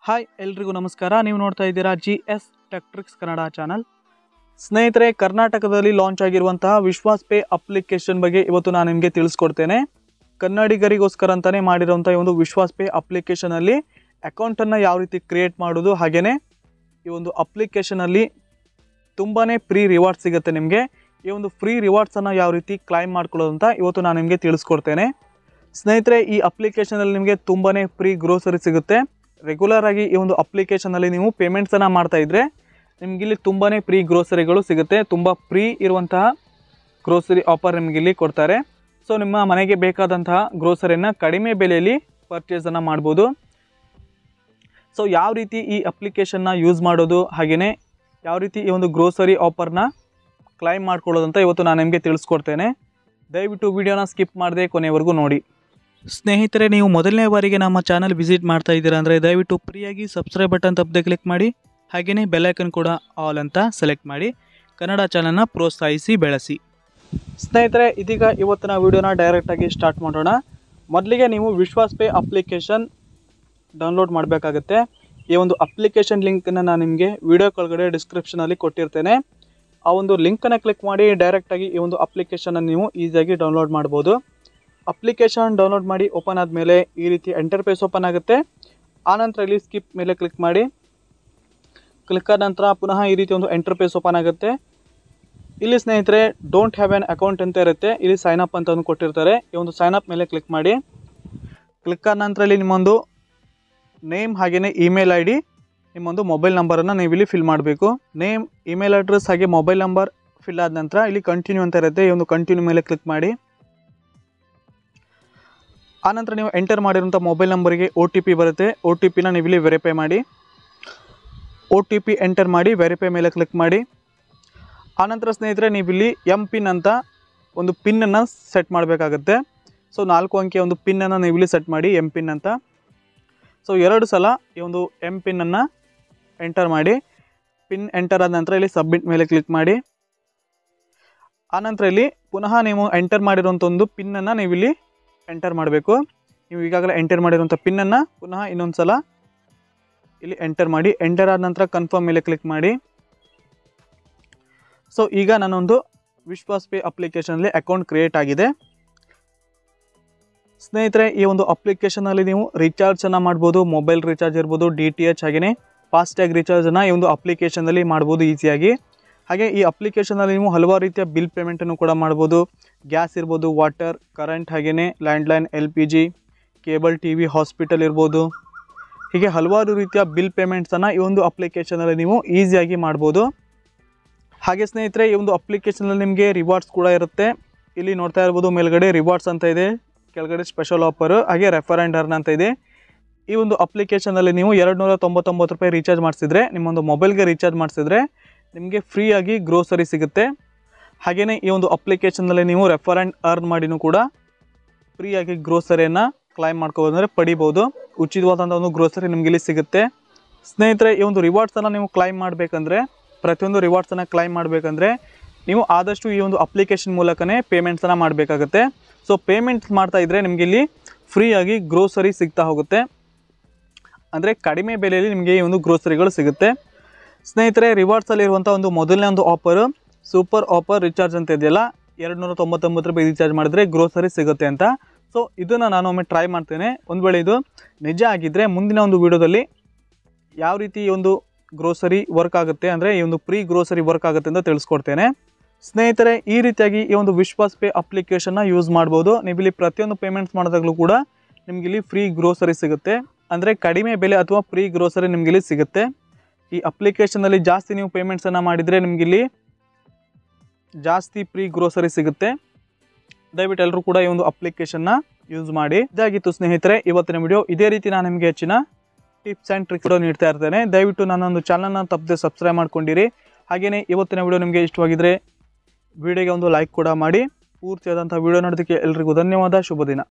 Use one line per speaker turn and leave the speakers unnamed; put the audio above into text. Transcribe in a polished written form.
Hi ಎಲ್ರಿಗೂ ನಮಸ್ಕಾರ. ನೀವು ನೋಡ್ತಾ ಇದ್ದೀರಾ GS Tech Tricks Kannada channel. ಸ್ನೇಹಿತರೆ, ಕರ್ನಾಟಕದಲ್ಲಿ ಲಾಂಚ್ ಆಗಿರುವಂತಹ ವಿಶ್ವಾಸ್ ಪೇ ಅಪ್ಲಿಕೇಶನ್ ಬಗ್ಗೆ ಇವತ್ತು ನಾನು ನಿಮಗೆ ತಿಳಿಸ್ಕೊಡ್ತೇನೆ. ಕನ್ನಡಿಗರಿಗೋಸ್ಕರ ಅಂತಾನೆ ಮಾಡಿರುವಂತಹ ಈ ಒಂದು ವಿಶ್ವಾಸ್ ಪೇ ಅಪ್ಲಿಕೇಶನ್ ಅಲ್ಲಿ ಅಕೌಂಟ್ ಅನ್ನು ಯಾವ ರೀತಿ ಕ್ರಿಯೇಟ್ ಮಾಡೋದು, ಹಾಗೇನೆ ಈ ಒಂದು ಅಪ್ಲಿಕೇಶನ್ ಅಲ್ಲಿ ತುಂಬಾನೇ ಫ್ರೀ ರಿವಾರ್ಡ್ಸ್ ಸಿಗುತ್ತೆ ನಿಮಗೆ. ಈ ಒಂದು ಫ್ರೀ ರಿವಾರ್ಡ್ಸ್ ಅನ್ನು ಯಾವ ರೀತಿ ಕ್ಲೈಮ್ ಮಾಡ್ಕೊಳ್ಳೋದು ಅಂತ ಇವತ್ತು ನಾನು ನಿಮಗೆ ತಿಳಿಸ್ಕೊಡ್ತೇನೆ. ಸ್ನೇಹಿತರೆ, ಈ ಅಪ್ಲಿಕೇಶನ್ ಅಲ್ಲಿ ನಿಮಗೆ ತುಂಬಾನೇ ಫ್ರೀ ಗ್ರೋಸರಿ ಸಿಗುತ್ತೆ. ರೆಗ್ಯುಲರ್ ಆಗಿ ಈ ಒಂದು ಅಪ್ಲಿಕೇಶನ್ ಅಲ್ಲಿ ನೀವು ಪೇಮೆಂಟ್ಸ್ ಅನ್ನ ಮಾಡ್ತಾ ಇದ್ರೆ ನಿಮ್ಗೆ ಇಲ್ಲಿ ತುಂಬಾನೇ ಫ್ರೀ ಗ್ರೋಸರಿಗಳು ಸಿಗುತ್ತೆ. ತುಂಬಾ ಫ್ರೀ ಇರುವಂತಹ ಗ್ರೋಸರಿ ಆಫರ್ ನಿಮ್ಗೆ ಇಲ್ಲಿ ಕೊಡ್ತಾರೆ. ಸೊ ನಿಮ್ಮ ಮನೆಗೆ ಬೇಕಾದಂತಹ ಗ್ರೋಸರಿನ ಕಡಿಮೆ ಬೆಲೆಯಲ್ಲಿ ಪರ್ಚೇಸ್ ಅನ್ನ ಮಾಡ್ಬೋದು. ಸೊ ಯಾವ ರೀತಿ ಈ ಅಪ್ಲಿಕೇಶನ್ನ ಯೂಸ್ ಮಾಡೋದು, ಹಾಗೇನೆ ಯಾವ ರೀತಿ ಈ ಒಂದು ಗ್ರೋಸರಿ ಆಫರ್ನ ಕ್ಲೈಮ್ ಮಾಡ್ಕೊಳ್ಳೋದು ಅಂತ ಇವತ್ತು ನಾನು ನಿಮಗೆ ತಿಳಿಸ್ಕೊಡ್ತೇನೆ. ದಯವಿಟ್ಟು ವಿಡಿಯೋನ ಸ್ಕಿಪ್ ಮಾಡದೆ ಕೊನೆವರೆಗೂ ನೋಡಿ. ಸ್ನೇಹಿತರೆ, ನೀವು ಮೊದಲನೇ ಬಾರಿಗೆ ನಮ್ಮ ಚಾನಲ್ ವಿಸಿಟ್ ಮಾಡ್ತಾ ಇದ್ದೀರಾ ಅಂದರೆ ದಯವಿಟ್ಟು ಫ್ರೀಯಾಗಿ ಸಬ್ಸ್ಕ್ರೈಬ್ ಬಟನ್ ತಪ್ಪದೆ ಕ್ಲಿಕ್ ಮಾಡಿ, ಹಾಗೆಯೇ ಬೆಲ್ಲೈಕನ್ ಕೂಡ ಆಲ್ ಅಂತ ಸೆಲೆಕ್ಟ್ ಮಾಡಿ ಕನ್ನಡ ಚಾನಲ್ನ ಪ್ರೋತ್ಸಾಹಿಸಿ ಬೆಳೆಸಿ. ಸ್ನೇಹಿತರೆ, ಇದೀಗ ಇವತ್ತಿನ ವಿಡಿಯೋನ ಡೈರೆಕ್ಟಾಗಿ ಸ್ಟಾರ್ಟ್ ಮಾಡೋಣ. ಮೊದಲಿಗೆ ನೀವು ವಿಶ್ವಾಸ್ ಪೇ ಅಪ್ಲಿಕೇಶನ್ ಡೌನ್ಲೋಡ್ ಮಾಡಬೇಕಾಗುತ್ತೆ. ಈ ಒಂದು ಅಪ್ಲಿಕೇಶನ್ ಲಿಂಕನ್ನು ನಾನು ನಿಮಗೆ ವಿಡಿಯೋ ಕೆಳಗಡೆ ಡಿಸ್ಕ್ರಿಪ್ಷನಲ್ಲಿ ಕೊಟ್ಟಿರ್ತೇನೆ. ಆ ಒಂದು ಲಿಂಕನ್ನು ಕ್ಲಿಕ್ ಮಾಡಿ ಡೈರೆಕ್ಟಾಗಿ ಈ ಒಂದು ಅಪ್ಲಿಕೇಶನನ್ನು ನೀವು ಈಸಿಯಾಗಿ ಡೌನ್ಲೋಡ್ ಮಾಡ್ಬೋದು. ಅಪ್ಲಿಕೇಶನ್ ಡೌನ್ಲೋಡ್ ಮಾಡಿ ಓಪನ್ ಆದಮೇಲೆ ಈ ರೀತಿ ಇಂಟರ್ಫೇಸ್ ಓಪನ್ ಆಗುತ್ತೆ. ಆನಂತರ ಇಲ್ಲಿ ಸ್ಕಿಪ್ ಮೇಲೆ ಕ್ಲಿಕ್ ಮಾಡಿ. ಕ್ಲಿಕ್ ಆದ ನಂತರ ಪುನಃ ಈ ರೀತಿ ಒಂದು ಇಂಟರ್ಫೇಸ್ ಓಪನ್ ಆಗುತ್ತೆ. ಇಲ್ಲಿ ಸ್ನೇಹಿತರೆ ಡೋಂಟ್ ಹ್ಯಾವ್ ಆನ್ ಅಕೌಂಟ್ ಅಂತ ಇರುತ್ತೆ. ಇಲ್ಲಿ ಸೈನ್ ಅಪ್ ಅಂತ ಒಂದು ಕೊಟ್ಟಿರ್ತಾರೆ. ಈ ಒಂದು ಸೈನ್ ಅಪ್ ಮೇಲೆ ಕ್ಲಿಕ್ ಮಾಡಿ. ಕ್ಲಿಕ್ ಆದ ನಂತರ ಇಲ್ಲಿ ನಿಮ್ಮೊಂದು ನೇಮ್ ಹಾಗೆಯೇ ಇಮೇಲ್ ID, ನಿಮ್ಮೊಂದು ಮೊಬೈಲ್ ನಂಬರನ್ನು ನೀವು ಇಲ್ಲಿ ಫಿಲ್ ಮಾಡಬೇಕು. ನೇಮ್, ಇಮೇಲ್ ಅಡ್ರೆಸ್ ಹಾಗೆ ಮೊಬೈಲ್ ನಂಬರ್ ಫಿಲ್ ಆದ ನಂತರ ಇಲ್ಲಿ ಕಂಟಿನ್ಯೂ ಅಂತ ಇರುತ್ತೆ. ಈ ಒಂದು ಕಂಟಿನ್ಯೂ ಮೇಲೆ ಕ್ಲಿಕ್ ಮಾಡಿ. ಆನಂತರ ನೀವು ಎಂಟರ್ ಮಾಡಿರುವಂಥ ಮೊಬೈಲ್ ನಂಬರಿಗೆ OTP ಬರುತ್ತೆ. OTPನ ನೀವು ಇಲ್ಲಿ ವೆರಿಫೈ ಮಾಡಿ. OTP ಎಂಟರ್ ಮಾಡಿ ವೆರಿಫೈ ಮೇಲೆ ಕ್ಲಿಕ್ ಮಾಡಿ. ಆನಂತರ ಸ್ನೇಹಿತರೆ, ನೀವು ಇಲ್ಲಿ MPIN ಅಂತ ಒಂದು ಪಿನ್ನನ್ನು ಸೆಟ್ ಮಾಡಬೇಕಾಗುತ್ತೆ. ಸೊ 4 ಅಂಕಿಯ ಒಂದು ಪಿನ್ನನ್ನು ನೀವು ಇಲ್ಲಿ ಸೆಟ್ ಮಾಡಿ, MPIN ಅಂತ. ಸೊ 2 ಸಲ ಈ ಒಂದು MPIN ಎಂಟರ್ ಮಾಡಿ. ಪಿನ್ ಎಂಟರ್ ಆದ ನಂತರ ಇಲ್ಲಿ ಸಬ್ಮಿಟ್ ಮೇಲೆ ಕ್ಲಿಕ್ ಮಾಡಿ. ಆನಂತರ ಇಲ್ಲಿ ಪುನಃ ನೀವು ಎಂಟರ್ ಮಾಡಿರುವಂಥ ಒಂದು ಪಿನ್ನನ್ನು ನೀವು ಇಲ್ಲಿ ಎಂಟರ್ ಮಾಡಬೇಕು. ನೀವು ಈಗಾಗಲೇ ಎಂಟರ್ ಮಾಡಿರುವಂಥ ಪಿನ್ನನ್ನು ಪುನಃ ಇನ್ನೊಂದು ಸಲ ಇಲ್ಲಿ ಎಂಟರ್ ಮಾಡಿ. ಎಂಟರ್ ಆದ ನಂತರ ಕನ್ಫರ್ಮ್ ಮೇಲೆ ಕ್ಲಿಕ್ ಮಾಡಿ. ಸೊ ಈಗ ನಾನೊಂದು ವಿಶ್ವಾಸ್ ಪೇ ಅಪ್ಲಿಕೇಶನಲ್ಲಿ ಅಕೌಂಟ್ ಕ್ರಿಯೇಟ್ ಆಗಿದೆ. ಸ್ನೇಹಿತರೆ, ಈ ಒಂದು ಅಪ್ಲಿಕೇಶನಲ್ಲಿ ನೀವು ರೀಚಾರ್ಜನ್ನು ಮಾಡ್ಬೋದು. ಮೊಬೈಲ್ ರೀಚಾರ್ಜ್ ಇರ್ಬೋದು, DTH ಹಾಗೆಯೇ ಫಾಸ್ಟ್ಯಾಗ್ ರೀಚಾರ್ಜನ್ನು ಈ ಒಂದು ಅಪ್ಲಿಕೇಶನಲ್ಲಿ ಮಾಡ್ಬೋದು ಈಸಿಯಾಗಿ. ಹಾಗೆ ಈ ಅಪ್ಲಿಕೇಶನಲ್ಲಿ ನೀವು ಹಲವಾರು ರೀತಿಯ ಬಿಲ್ ಪೇಮೆಂಟನ್ನು ಕೂಡ ಮಾಡ್ಬೋದು. ಗ್ಯಾಸ್ ಇರ್ಬೋದು, ವಾಟರ್, ಕರೆಂಟ್, ಹಾಗೆಯೇ landline, LPG, cable TV, hospital ಇರ್ಬೋದು. ಹೀಗೆ ಹಲವಾರು ರೀತಿಯ ಬಿಲ್ ಪೇಮೆಂಟ್ಸನ್ನು ಈ ಒಂದು ಅಪ್ಲಿಕೇಶನಲ್ಲಿ ನೀವು ಈಸಿಯಾಗಿ ಮಾಡ್ಬೋದು. ಹಾಗೆ ಸ್ನೇಹಿತರೆ, ಈ ಒಂದು ಅಪ್ಲಿಕೇಶನಲ್ಲಿ ನಿಮಗೆ ರಿವಾರ್ಡ್ಸ್ ಕೂಡ ಇರುತ್ತೆ. ಇಲ್ಲಿ ನೋಡ್ತಾ ಇರ್ಬೋದು, ಮೇಲ್ಗಡೆ ರಿವಾರ್ಡ್ಸ್ ಅಂತ ಇದೆ, ಕೆಳಗಡೆ ಸ್ಪೆಷಲ್ ಆಫರ್, ಹಾಗೆ ರೆಫರ್ ಆ್ಯಂಡ್ ಅರ್ನ್ ಅಂತ ಇದೆ. ಈ ಒಂದು ಅಪ್ಲಿಕೇಶನಲ್ಲಿ ನೀವು 299 ರೂಪಾಯಿ ರೀಚಾರ್ಜ್ ಮಾಡಿಸಿದ್ರೆ, ನಿಮ್ಮೊಂದು ಮೊಬೈಲ್ಗೆ ರೀಚಾರ್ಜ್ ಮಾಡಿಸಿದ್ರೆ ನಿಮಗೆ ಫ್ರೀಯಾಗಿ ಗ್ರೋಸರಿ ಸಿಗುತ್ತೆ. ಹಾಗೆಯೇ ಈ ಒಂದು ಅಪ್ಲಿಕೇಶನ್ನಲ್ಲಿ ನೀವು ರೆಫರ್ ಆ್ಯಂಡ್ ಅರ್ನ್ ಮಾಡಿನೂ ಕೂಡ ಫ್ರೀಯಾಗಿ ಗ್ರೋಸರಿಯನ್ನು ಕ್ಲೈಮ್ ಮಾಡ್ಕೋಬೋದು, ಅಂದರೆ ಪಡಿಬೋದು. ಉಚಿತವಾದಂಥ ಒಂದು ಗ್ರೋಸರಿ ನಿಮಗೆ ಇಲ್ಲಿ ಸಿಗುತ್ತೆ. ಸ್ನೇಹಿತರೆ, ಈ ಒಂದು ರಿವಾರ್ಡ್ಸನ್ನು ನೀವು ಕ್ಲೈಮ್ ಮಾಡಬೇಕಂದ್ರೆ, ಪ್ರತಿಯೊಂದು ರಿವಾರ್ಡ್ಸನ್ನು ಕ್ಲೈಮ್ ಮಾಡಬೇಕಂದ್ರೆ ನೀವು ಆದಷ್ಟು ಈ ಒಂದು ಅಪ್ಲಿಕೇಶನ್ ಮೂಲಕನೇ ಪೇಮೆಂಟ್ಸನ್ನು ಮಾಡಬೇಕಾಗುತ್ತೆ. ಸೊ ಪೇಮೆಂಟ್ಸ್ ಮಾಡ್ತಾ ಇದ್ದರೆ ನಿಮಗೆ ಇಲ್ಲಿ ಫ್ರೀಯಾಗಿ ಗ್ರೋಸರಿ ಸಿಗ್ತಾ ಹೋಗುತ್ತೆ. ಅಂದರೆ ಕಡಿಮೆ ಬೆಲೆಯಲ್ಲಿ ನಿಮಗೆ ಈ ಒಂದು ಗ್ರೋಸರಿಗಳು ಸಿಗುತ್ತೆ. ಸ್ನೇಹಿತರೆ, ರಿವಾರ್ಡ್ಸಲ್ಲಿ ಇರುವಂಥ ಒಂದು ಮೊದಲನೇ ಒಂದು ಆಫರು ಸೂಪರ್ ಆಫರ್ ರೀಚಾರ್ಜ್ ಅಂತ ಇದೆಯಲ್ಲ, 299 ರೂಪಾಯಿ ರೀಚಾರ್ಜ್ ಮಾಡಿದ್ರೆ ಗ್ರೋಸರಿ ಸಿಗುತ್ತೆ ಅಂತ. ಸೊ ಇದನ್ನು ನಾನು ಒಮ್ಮೆ ಟ್ರೈ ಮಾಡ್ತೇನೆ. ಒಂದು ವೇಳೆ ಇದು ನಿಜ ಆಗಿದ್ದರೆ ಮುಂದಿನ ಒಂದು ವಿಡಿಯೋದಲ್ಲಿ ಯಾವ ರೀತಿ ಈ ಒಂದು ಗ್ರೋಸರಿ ವರ್ಕ್ ಆಗುತ್ತೆ, ಅಂದರೆ ಈ ಒಂದು ಫ್ರೀ ಗ್ರೋಸರಿ ವರ್ಕ್ ಆಗುತ್ತೆ ಅಂತ ತಿಳಿಸ್ಕೊಡ್ತೇನೆ. ಸ್ನೇಹಿತರೆ, ಈ ರೀತಿಯಾಗಿ ಈ ಒಂದು ವಿಶ್ವಾಸ್ ಪೇ ಅಪ್ಲಿಕೇಶನ್ನ ಯೂಸ್ ಮಾಡ್ಬೋದು. ನೀವು ಇಲ್ಲಿ ಪ್ರತಿಯೊಂದು ಪೇಮೆಂಟ್ಸ್ ಮಾಡಿದಾಗಲೂ ಕೂಡ ನಿಮಗೆ ಇಲ್ಲಿ ಫ್ರೀ ಗ್ರೋಸರಿ ಸಿಗುತ್ತೆ. ಅಂದರೆ ಕಡಿಮೆ ಬೆಲೆ ಅಥವಾ ಫ್ರೀ ಗ್ರೋಸರಿ ನಿಮಗೆ ಇಲ್ಲಿ ಸಿಗುತ್ತೆ. ಈ ಅಪ್ಲಿಕೇಶನಲ್ಲಿ ಜಾಸ್ತಿ ನೀವು ಪೇಮೆಂಟ್ಸನ್ನು ಮಾಡಿದರೆ ನಿಮಗಿಲ್ಲಿ ಜಾಸ್ತಿ ಫ್ರೀ ಗ್ರೋಸರಿ ಸಿಗುತ್ತೆ. ದಯವಿಟ್ಟು ಎಲ್ಲರೂ ಕೂಡ ಈ ಒಂದು ಅಪ್ಲಿಕೇಶನ್ನ ಯೂಸ್ ಮಾಡಿ. ಇದಾಗಿತ್ತು ಸ್ನೇಹಿತರೆ ಇವತ್ತಿನ ವಿಡಿಯೋ. ಇದೇ ರೀತಿ ನಾನು ನಿಮಗೆ ಹೆಚ್ಚಿನ ಟಿಪ್ಸ್ ಆ್ಯಂಡ್ ಟ್ರಿಕ್ಸ್ ವಿಡಿಯೋ ನೀಡ್ತಾ ಇರ್ತೇನೆ. ದಯವಿಟ್ಟು ನನ್ನೊಂದು ಚಾನಲ್ನ ತಪ್ಪದೆ ಸಬ್ಸ್ಕ್ರೈಬ್ ಮಾಡ್ಕೊಂಡಿರಿ. ಹಾಗೆಯೇ ಇವತ್ತಿನ ವಿಡಿಯೋ ನಿಮಗೆ ಇಷ್ಟವಾಗಿದ್ದರೆ ವಿಡಿಯೋಗೆ ಒಂದು ಲೈಕ್ ಕೂಡ ಮಾಡಿ. ಪೂರ್ತಿಯಾದಂಥ ವಿಡಿಯೋ ನೋಡೋದಕ್ಕೆ ಎಲ್ರಿಗೂ ಧನ್ಯವಾದ. ಶುಭ ದಿನ.